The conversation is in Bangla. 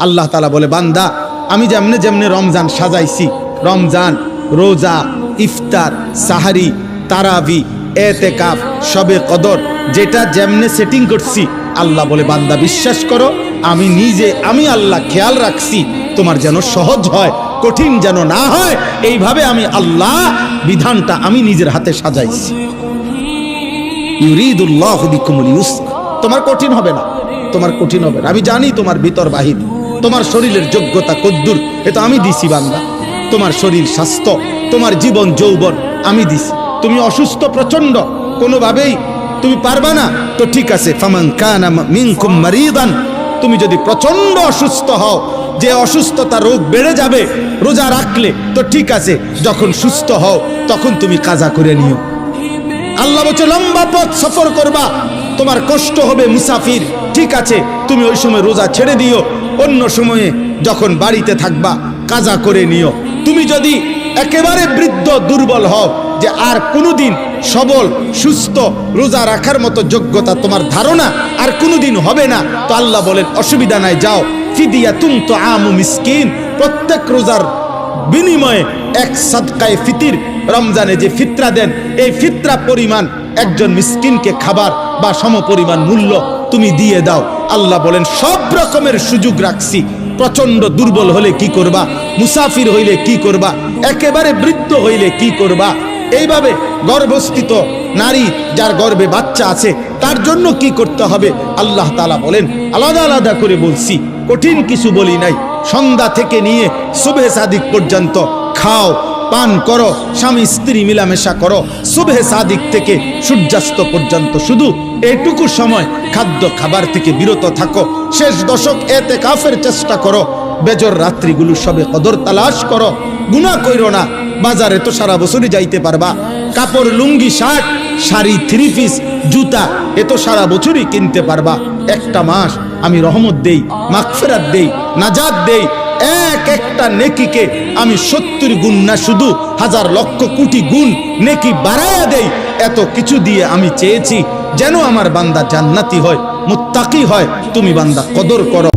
আল্লাহ তাআলা বলে, বান্দা আমি যেমনে যেমনে রমজান সাজাইছি, রমজান, রোজা, ইফতার, সাহারি, তারাবি, এতেকাফ, শবে কদর, যেটা যেমনে সেটিং করছি, আল্লাহ বলে বান্দা বিশ্বাস করো, আমি নিজে, আমি আল্লাহ খেয়াল রাখছি তোমার যেন সহজ হয়, কঠিন যেন না হয়। এইভাবে আমি আল্লাহ বিধানটা আমি নিজের হাতে সাজাইছি। ইউরিদুল্লাহু বিকুমুল ইউসরা, তোমার কঠিন হবে না, তোমার কঠিন হবে না। আমি জানি তোমার ভিতর বাহির, তোমার শরীরের যোগ্যতা কদ্দুর, এ তো আমি দিছি বান্দা। তোমার শরীর স্বাস্থ্য, তোমার জীবন যৌবন আমি দিছি। তুমি অসুস্থ প্রচন্ড, কোনোভাবেই তুমি পারবা না, তো ঠিক আছে, ফামান কানা মিনকুম মারিদান, তুমি যদি প্রচন্ড অসুস্থ হও, যে অসুস্থতা রোগ বেড়ে যাবে রোজা রাখলে, তো ঠিক আছে, যখন সুস্থ হও তখন তুমি কাজা করে নিও। আল্লাহ বলছে লম্বা পথ সফর করবা, তোমার কষ্ট হবে, মুসাফির, ঠিক আছে, তুমি ওই সময় রোজা ছেড়ে দিও, অন্য সময়ে যখন বাড়িতে থাকবা কাজা করে নিও। তুমি যদি একেবারে বৃদ্ধ দুর্বল হও, যে আর কোনোদিন সবল সুস্থ রোজা রাখার মতো যোগ্যতা তোমার ধারণা আর কোনোদিন হবে না, তো আল্লাহ বলেন অসুবিধা নাই, যাও, ফিদিয়াতুন তুআমু মিসকিন, প্রত্যেক রোজার বিনিময়ে এক সাদকায়ে ফিতির, রমজানে যে ফিতরা দেন, এই ফিতরা পরিমাণ একজন মিসকিনকে খাবার বা সমপরিমাণ মূল্য তুমি দিয়ে দাও। আল্লাহ বলেন সব রকমের সুযোগ রাখছি, প্রচন্ড দুর্বল হলে কি করবা, মুসাফির হইলে কি করবা, একেবারে বৃদ্ধ হইলে কি করবা, এইভাবে গর্ভস্থিত নারী যার গর্ভে বাচ্চা আছে তার জন্য কি করতে হবে, আল্লাহ তাআলা বলেন আলাদা আলাদা করে বলছি, কঠিন কিছু বলি নাই। সন্ধ্যা থেকে নিয়ে সুবহে সাদিক পর্যন্ত খাও, পান করো, স্বামী স্ত্রী মিলামেশা করো, সুবহে সাদিক থেকে সূর্যাস্ত পর্যন্ত শুধু এইটুকু সময় খাদ্য খাবার থেকে বিরত থাকো। শেষ দশক এতেকাফের চেষ্টা করো, বেজর রাত্রিগুলো সবে কদর তালাশ করো, গুনাহ কইরো না। বাজারে তো সারা বছরই যাইতে পারবা, কাপড়, লুঙ্গি, শার্ট, শাড়ি, থ্রি পিস, জুতা, এ তো সারা বছরই কিনতে পারবা। একটা মাস আমি রহমত দেই, মাগফিরাত দেই, নাজাত দেই, এক একটা নেকিকে আমি 70 গুণ না, শুধু হাজার লক্ষ কোটি গুণ নেকি বাড়ায়া দেই। এত কিছু দিয়ে আমি চেয়েছি যেন আমার বান্দা জান্নাতি হয়, মুত্তাকি হয়। তুমি বান্দা কদর করো।